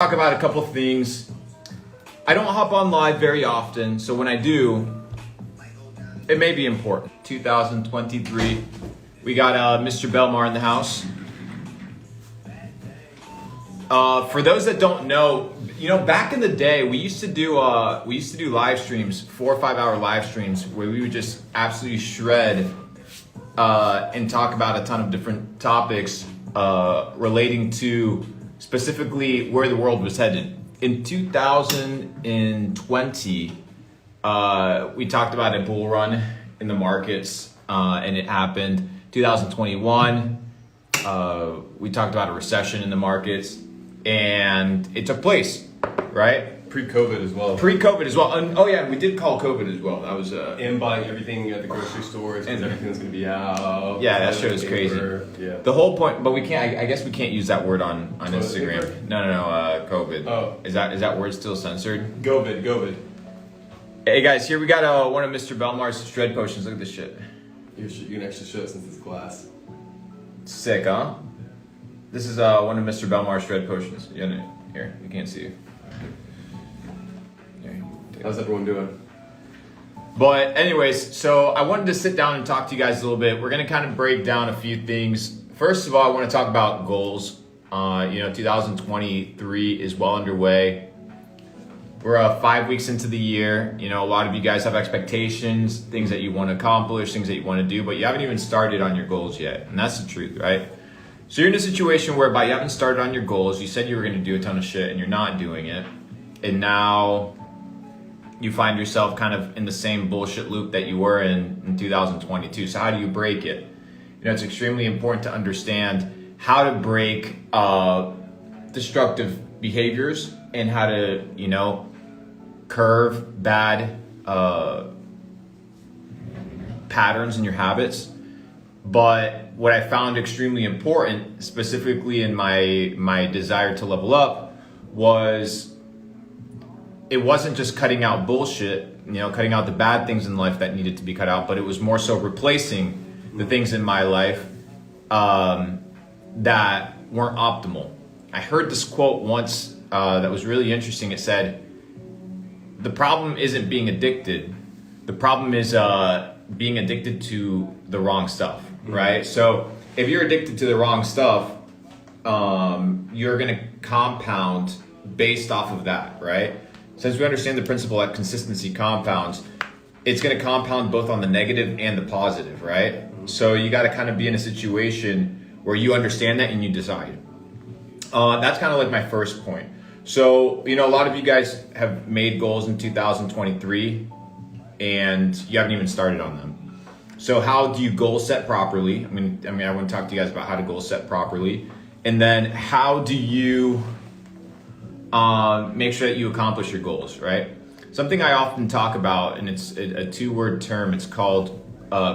Talk about a couple things. I don't hop on live very often, so when I do, it may be important. 2023, we got Mr. Belmar in the house. For those that don't know, back in the day, we used to do live streams, 4 or 5 hour live streams, where we would just absolutely shred and talk about a ton of different topics relating to specifically where the world was headed. In 2020, we talked about a bull run in the markets, and it happened. 2021, we talked about a recession in the markets, and it took place, right? Pre-COVID as well. And, we did call COVID as well. That was and buying everything at the grocery stores because everything's going to be out. Yeah, that shit is crazy. Yeah. The whole point, but we can't. I guess we can't use that word on Instagram. Paper? No. COVID. Oh, is that word still censored? COVID. Hey guys, here we got one of Mr. Belmar's shred potions. Look at this shit. You can actually show it since it's glass. Sick, huh? This is one of Mr. Belmar's shred potions. Here, you can't see you. How's everyone doing? But anyways, so I wanted to sit down and talk to you guys a little bit. We're going to kind of break down a few things. First of all, I want to talk about goals. 2023 is well underway. We're 5 weeks into the year. A lot of you guys have expectations, things that you want to accomplish, things that you want to do, but you haven't even started on your goals yet. And that's the truth, right? So you're in a situation whereby you haven't started on your goals. You said you were going to do a ton of shit and you're not doing it. And now you find yourself kind of in the same bullshit loop that you were in 2022. So how do you break it? It's extremely important to understand how to break destructive behaviors and how to, curve bad patterns in your habits. But what I found extremely important, specifically in my desire to level up, was it wasn't just cutting out bullshit, cutting out the bad things in life that needed to be cut out, but it was more so replacing the things in my life that weren't optimal. I heard this quote once that was really interesting. It said, the problem isn't being addicted. The problem is being addicted to the wrong stuff, right? So if you're addicted to the wrong stuff, you're going to compound based off of that, right? Since we understand the principle that consistency compounds, it's going to compound both on the negative and the positive, right? So you got to kind of be in a situation where you understand that and you decide. That's kind of like my first point. So, a lot of you guys have made goals in 2023 and you haven't even started on them. So how do you goal set properly? I want to talk to you guys about how to goal set properly. And then how do you make sure that you accomplish your goals, right? Something I often talk about, and it's a 2-word term, it's called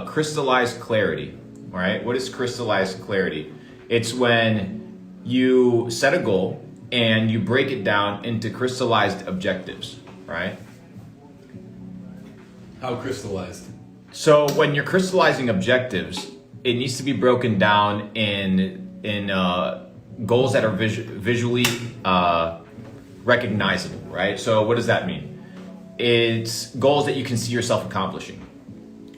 crystallized clarity, right? What is crystallized clarity? It's when you set a goal and you break it down into crystallized objectives, right? How crystallized? So when you're crystallizing objectives, it needs to be broken down in goals that are visually recognizable, right? So what does that mean? It's goals that you can see yourself accomplishing,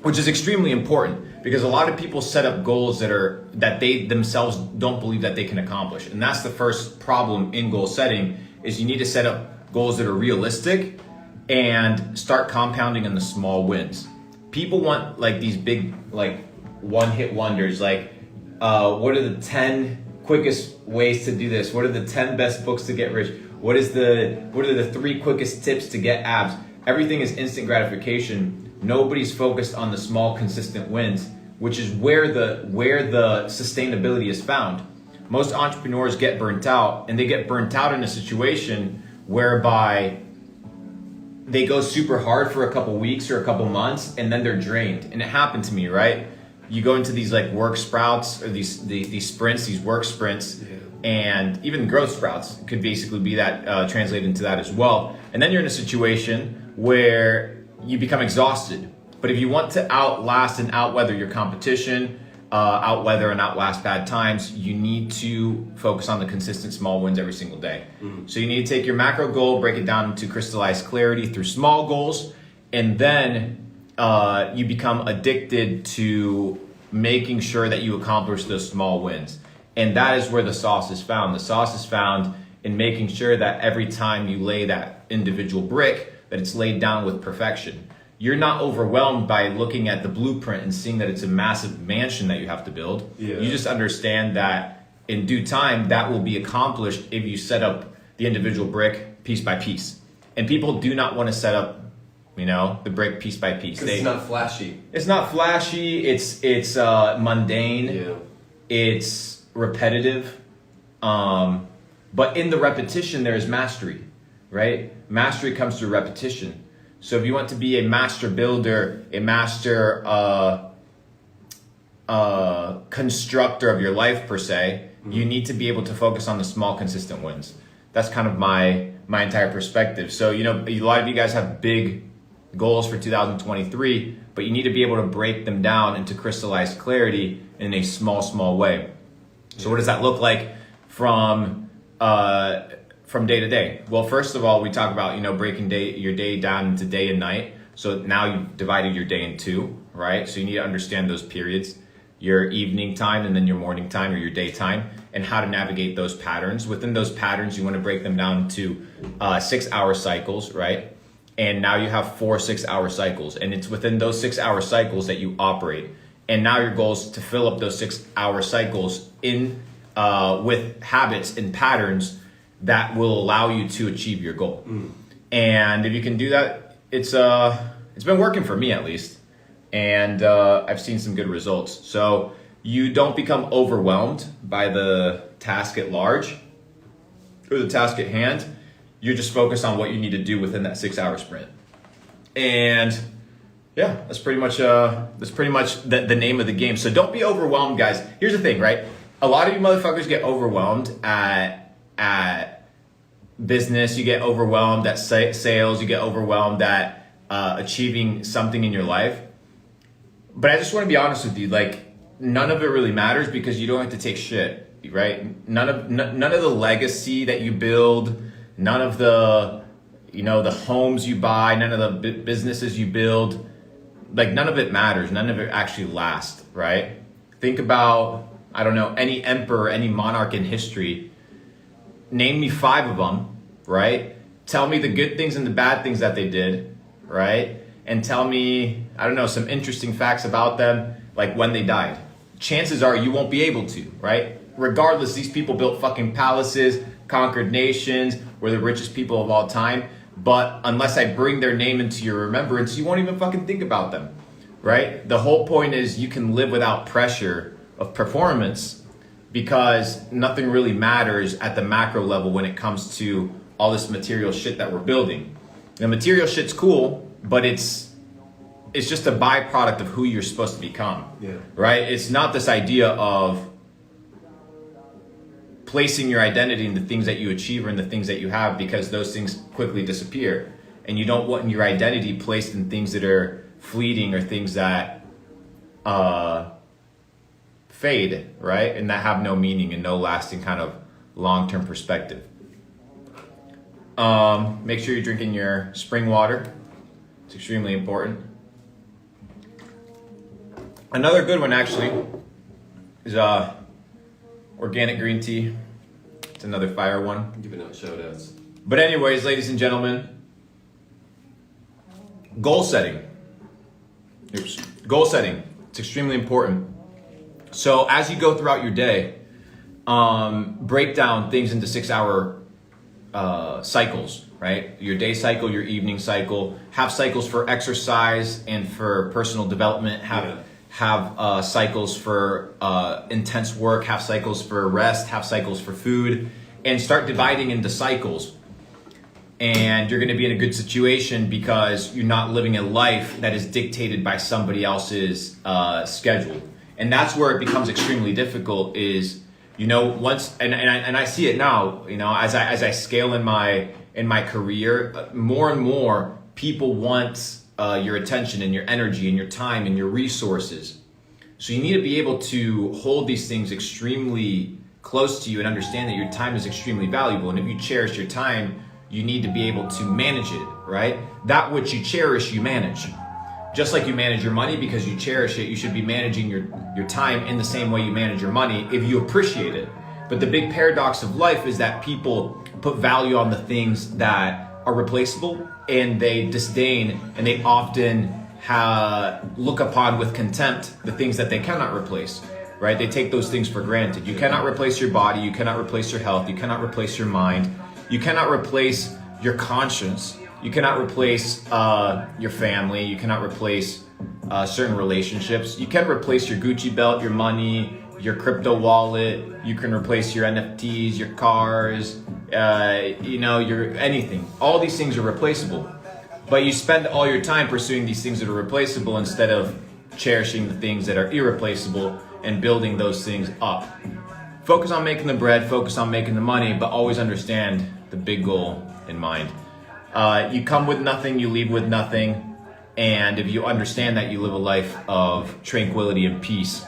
which is extremely important because a lot of people set up goals that they themselves don't believe that they can accomplish. And that's the first problem in goal setting, is you need to set up goals that are realistic and start compounding in the small wins. People want like these big, like one-hit wonders, like what are the 10 quickest ways to do this? What are the 10 best books to get rich? What are the 3 quickest tips to get abs? Everything is instant gratification. Nobody's focused on the small, consistent wins, which is where the sustainability is found. Most entrepreneurs get burnt out, and they get burnt out in a situation whereby they go super hard for a couple weeks or a couple months, and then they're drained. And it happened to me, right? You go into these like work sprouts or these sprints, these work sprints, and even growth sprouts could basically be that translated into that as well. And then you're in a situation where you become exhausted. But if you want to outlast and outweather your competition, outweather and outlast bad times, you need to focus on the consistent small wins every single day. So you need to take your macro goal, break it down into crystallized clarity through small goals, and then you become addicted to making sure that you accomplish those small wins. And that is where the sauce is found. The sauce is found in making sure that every time you lay that individual brick, that it's laid down with perfection. You're not overwhelmed by looking at the blueprint and seeing that it's a massive mansion that you have to build. Yeah. You just understand that in due time, that will be accomplished if you set up the individual brick piece by piece. And people do not want to set up, the brick piece by piece. It's not flashy. It's not flashy. It's mundane. Yeah. It's repetitive. But in the repetition, there is mastery, right? Mastery comes through repetition. So if you want to be a master builder, a master constructor of your life per se, you need to be able to focus on the small, consistent wins. That's kind of my entire perspective. So, a lot of you guys have big goals for 2023, but you need to be able to break them down into crystallized clarity in a small way. So what does that look like from day to day? Well, first of all, we talk about, breaking your day down into day and night. So now you've divided your day in two, right? So you need to understand those periods, your evening time and then your morning time or your daytime, and how to navigate those patterns. Within those patterns, you want to break them down to 6-hour cycles, right? And now you have 4 6-hour cycles, and it's within those 6-hour cycles that you operate. And now your goal is to fill up those 6-hour cycles in with habits and patterns that will allow you to achieve your goal. And if you can do that, it's been working for me at least, and I've seen some good results. So you don't become overwhelmed by the task at large or the task at hand. You're just focused on what you need to do within that 6-hour sprint. And yeah, that's pretty much the name of the game. So don't be overwhelmed, guys. Here's the thing, right? A lot of you motherfuckers get overwhelmed at business. You get overwhelmed at sales. You get overwhelmed at achieving something in your life. But I just want to be honest with you. None of it really matters because you don't have to take shit, right? None of the legacy that you build, none of the the homes you buy, none of the businesses you build, none of it matters. None of it actually lasts, right? Think about, I don't know, any emperor, any monarch in history. Name me 5 of them, right? Tell me the good things and the bad things that they did, right? And tell me, I don't know, some interesting facts about them, like when they died. Chances are you won't be able to, right? Regardless, these people built fucking palaces, conquered nations, were the richest people of all time. But unless I bring their name into your remembrance, you won't even fucking think about them, right? The whole point is you can live without pressure of performance because nothing really matters at the macro level when it comes to all this material shit that we're building. The material shit's cool, but it's just a byproduct of who you're supposed to become, right? It's not this idea of placing your identity in the things that you achieve or in the things that you have, because those things quickly disappear. And you don't want your identity placed in things that are fleeting or things that fade, right? And that have no meaning and no lasting kind of long-term perspective. Make sure you're drinking your spring water. It's extremely important. Another good one actually is organic green tea. It's another fire one. Giving out shout outs. But anyways, ladies and gentlemen, goal setting. Goal setting. It's extremely important. So as you go throughout your day, break down things into 6-hour cycles, right? Your day cycle, your evening cycle. Have cycles for exercise and for personal development. Have cycles for intense work, have cycles for rest, have cycles for food, and start dividing into cycles. And you're going to be in a good situation because you're not living a life that is dictated by somebody else's schedule. And that's where it becomes extremely difficult is, once, and I see it now, as I scale in my career, more and more people want your attention and your energy and your time and your resources, So you need to be able to hold these things extremely close to you and understand that your time is extremely valuable. And if you cherish your time, you need to be able to manage it, right? That which you cherish, you manage. Just like you manage your money because you cherish it, you should be managing your time in the same way you manage your money if you appreciate it. But the big paradox of life is that people put value on the things that are replaceable, and they disdain and they often look upon with contempt the things that they cannot replace, right? They take those things for granted. You cannot replace your body, you cannot replace your health, you cannot replace your mind, you cannot replace your conscience, you cannot replace your family, you cannot replace certain relationships. You can replace your Gucci belt, your money, your crypto wallet, you can replace your NFTs, your cars, your anything. All these things are replaceable. But you spend all your time pursuing these things that are replaceable instead of cherishing the things that are irreplaceable and building those things up. Focus on making the bread, focus on making the money, but always understand the big goal in mind. You come with nothing, you leave with nothing. And if you understand that, you live a life of tranquility and peace.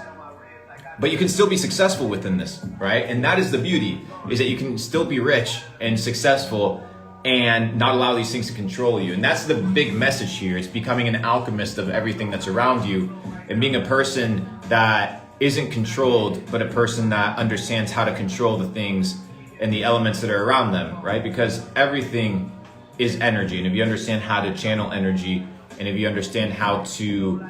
But you can still be successful within this, right? And that is the beauty, is that you can still be rich and successful and not allow these things to control you. And that's the big message here. It's becoming an alchemist of everything that's around you and being a person that isn't controlled, but a person that understands how to control the things and the elements that are around them, right? Because everything is energy. And if you understand how to channel energy, and if you understand how to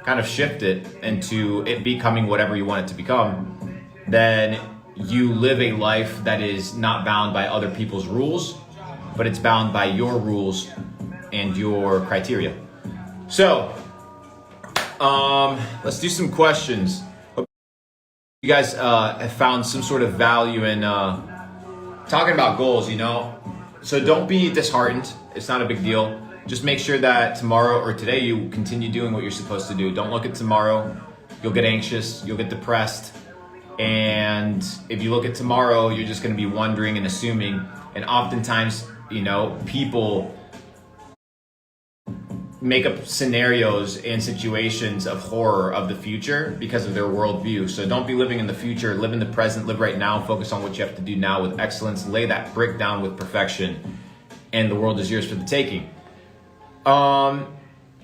kind of shift it into it becoming whatever you want it to become, then you live a life that is not bound by other people's rules, but it's bound by your rules and your criteria. So, let's do some questions. Hope you guys have found some sort of value in talking about goals, So don't be disheartened. It's not a big deal. Just make sure that tomorrow or today you continue doing what you're supposed to do. Don't look at tomorrow. You'll get anxious, you'll get depressed. And if you look at tomorrow, you're just going to be wondering and assuming. And oftentimes, people make up scenarios and situations of horror of the future because of their worldview. So don't be living in the future, live in the present, live right now, focus on what you have to do now with excellence, lay that brick down with perfection, and the world is yours for the taking.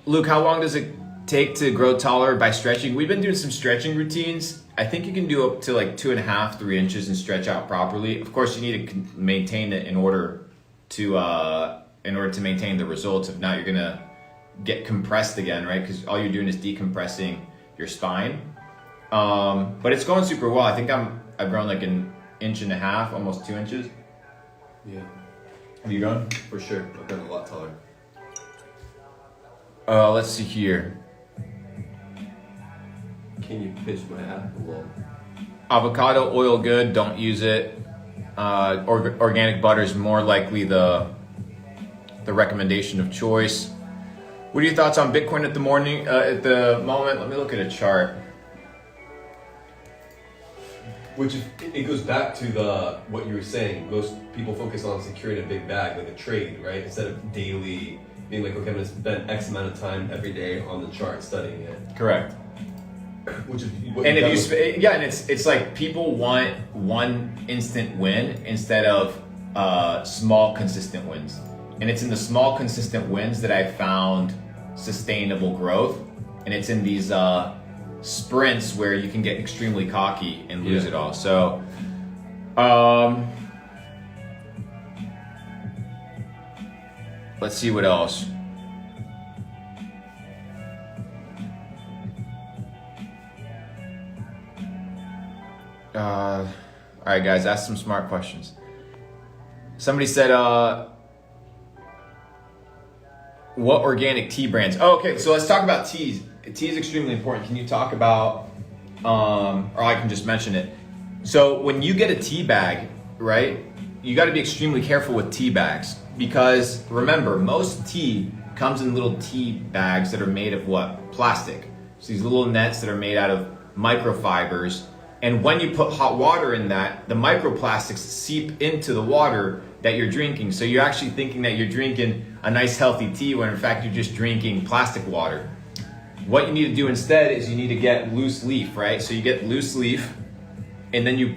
Luke, how long does it take to grow taller by stretching? We've been doing some stretching routines. I think you can do up to like 2.5, 3 inches and stretch out properly. Of course, you need to maintain it in order to maintain the results. If not, you're gonna get compressed again, right? Because all you're doing is decompressing your spine. But it's going super well. I think I've grown like 1.5 inches, almost 2 inches. Yeah. Have you grown? For sure. I've gotten a lot taller. Let's see here. Can you pitch my app a little? Avocado oil good, don't use it. Organic butter is more likely the recommendation of choice. What are your thoughts on Bitcoin at the moment? Let me look at a chart. Which it goes back to what you were saying. Most people focus on securing a big bag, like a trade, right? Instead of daily being like, okay, I'm gonna spend X amount of time every day on the chart studying it. Correct. Which is what and it's like people want one instant win instead of small consistent wins. And it's in the small consistent wins that I found sustainable growth. And it's in these sprints where you can get extremely cocky and lose it all. So let's see what else. All right, guys, ask some smart questions. Somebody said, what organic tea brands? Oh, okay, so let's talk about teas. Tea is extremely important. Can you talk about, or I can just mention it. So when you get a tea bag, right, you got to be extremely careful with tea bags because remember, most tea comes in little tea bags that are made of what? Plastic. So these little nets that are made out of microfibers. And when you put hot water in that, the microplastics seep into the water that you're drinking. So you're actually thinking that you're drinking a nice healthy tea when in fact you're just drinking plastic water. What you need to do instead is you need to get loose leaf, right? So you get loose leaf, and then you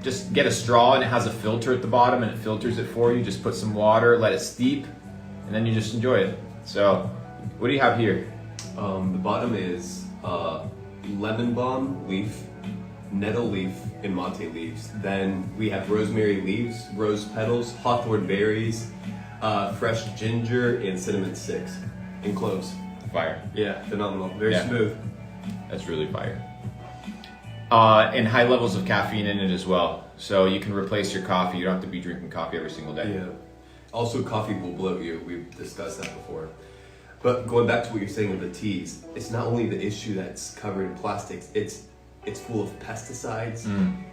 just get a straw, and it has a filter at the bottom, and it filters it for you. Just put some water, let it steep, and then you just enjoy it. So, what do you have here? The bottom is lemon balm leaf, nettle leaf, and mate leaves. Then we have rosemary leaves, rose petals, hawthorn berries, fresh ginger, and cinnamon sticks, and cloves. Fire. Yeah, phenomenal. Very smooth. That's really fire. And high levels of caffeine in it as well. So you can replace your coffee. You don't have to be drinking coffee every single day. Yeah. Also, coffee will bloat you. We've discussed that before. But going back to what you're saying of the teas, it's not only the issue that's covered in plastics, it's full of pesticides,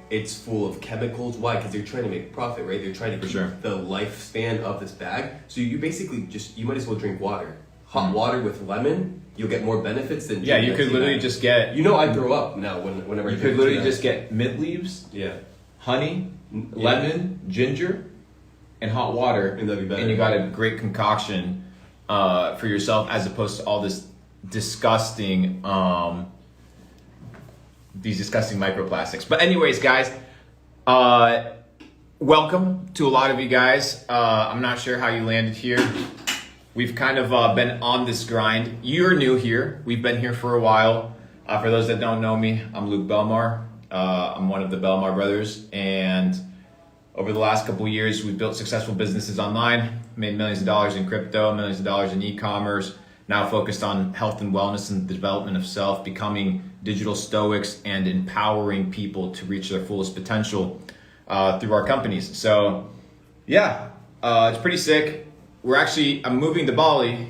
it's full of chemicals. Why? Because they're trying to make profit, right? They're trying to keep the lifespan of this bag. So you basically you might as well drink water. Hot water with lemon, you'll get more benefits than you could literally just get. I throw up now whenever you could literally just get mint leaves, honey, lemon, ginger, and hot water, and that'd be better. And you got a great concoction for yourself, as opposed to all this disgusting, these disgusting microplastics. But anyways, guys, welcome to a lot of you guys. I'm not sure how you landed here. We've kind of been on this grind. You're new here. We've been here for a while. For those that don't know me, I'm Luke Belmar. I'm one of the Belmar brothers. And over the last couple of years, we've built successful businesses online, made millions of dollars in crypto, millions of dollars in e-commerce, now focused on health and wellness and the development of self, becoming digital stoics and empowering people to reach their fullest potential through our companies. So yeah, it's pretty sick. I'm moving to Bali.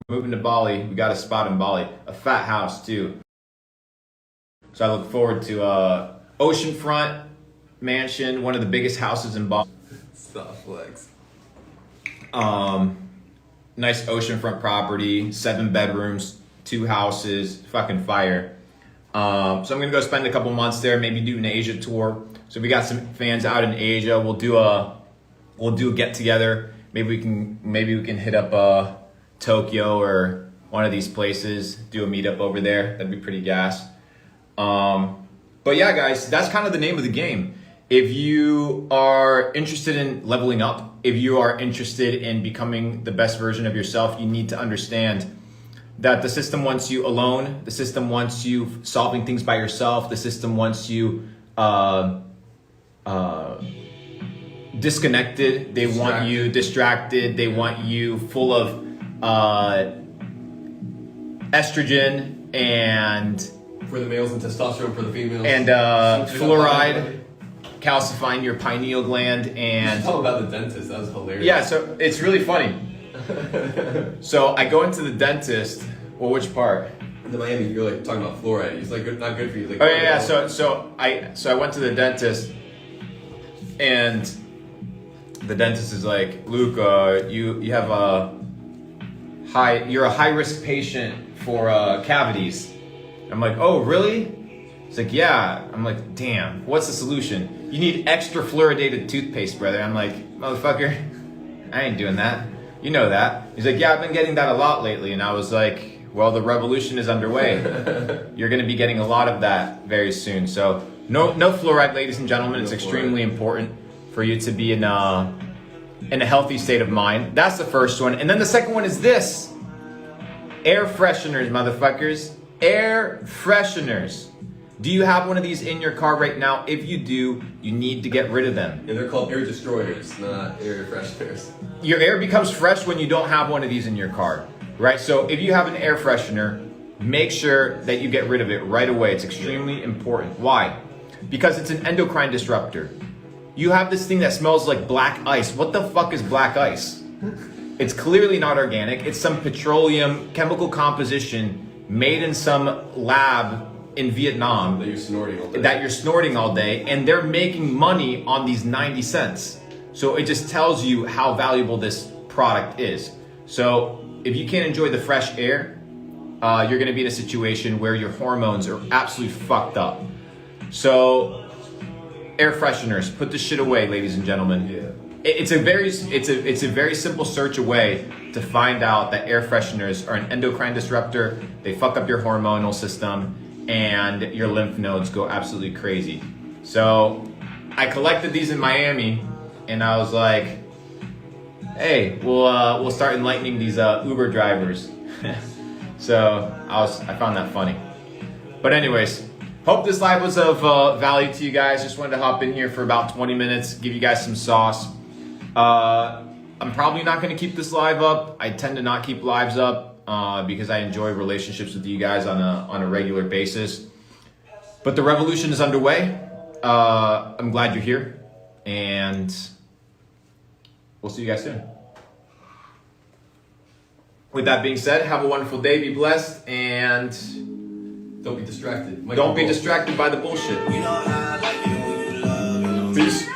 Moving to Bali. We got a spot in Bali, a fat house too. So I look forward to oceanfront mansion, one of the biggest houses in Bali. Stop flex. Nice oceanfront property, 7 bedrooms, 2 houses, fucking fire. So I'm gonna go spend a couple months there, maybe do an Asia tour. So we got some fans out in Asia. We'll do a get together. Maybe we can hit up Tokyo or one of these places, do a meetup over there. That'd be pretty gas. But yeah, guys, that's kind of the name of the game. If you are interested in leveling up, if you are interested in becoming the best version of yourself, you need to understand that the system wants you alone. The system wants you solving things by yourself. The system wants you disconnected. They want you distracted. They want you full of estrogen and for the males and testosterone for the females and fluoride calcifying your pineal gland. And talk about the dentist. That was hilarious. Yeah, so it's really funny. So I go into the dentist. Well, which part? In Miami, you're like talking about fluoride. He's like, not good for you. Like, oh yeah. So I went to the dentist, and the dentist is like, Luke, you have you're a high risk patient for cavities. I'm like, oh really? He's like, yeah. I'm like, damn. What's the solution? You need extra fluoridated toothpaste, brother. I'm like, motherfucker, I ain't doing that. You know that. He's like, yeah, I've been getting that a lot lately. And I was like, well, the revolution is underway. You're going to be getting a lot of that very soon. So no fluoride, ladies and gentlemen. It's extremely important for you to be in a healthy state of mind. That's the first one. And then the second one is this. Air fresheners, motherfuckers. Air fresheners. Do you have one of these in your car right now? If you do, you need to get rid of them. And they're called air destroyers, not air fresheners. Your air becomes fresh when you don't have one of these in your car, right? So if you have an air freshener, make sure that you get rid of it right away. It's extremely important. Why? Because it's an endocrine disruptor. You have this thing that smells like black ice. What the fuck is black ice? It's clearly not organic. It's some petroleum chemical composition made in some lab in Vietnam that you're snorting all day, and they're making money on these 90 cents. So it just tells you how valuable this product is. So if you can't enjoy the fresh air, you're gonna be in a situation where your hormones are absolutely fucked up. So air fresheners, put this shit away, ladies and gentlemen. Yeah. it's a very simple search away to find out that air fresheners are an endocrine disruptor. They fuck up your hormonal system and your lymph nodes go absolutely crazy. So I collected these in Miami and I was like, hey, we'll start enlightening these Uber drivers. So I found that funny. But anyways, hope this live was of value to you guys. Just wanted to hop in here for about 20 minutes, give you guys some sauce. I'm probably not going to keep this live up. I tend to not keep lives up because I enjoy relationships with you guys on a regular basis. But the revolution is underway. I'm glad you're here, and we'll see you guys soon. With that being said, have a wonderful day, be blessed, and don't be distracted. Don't be distracted by the bullshit. Peace.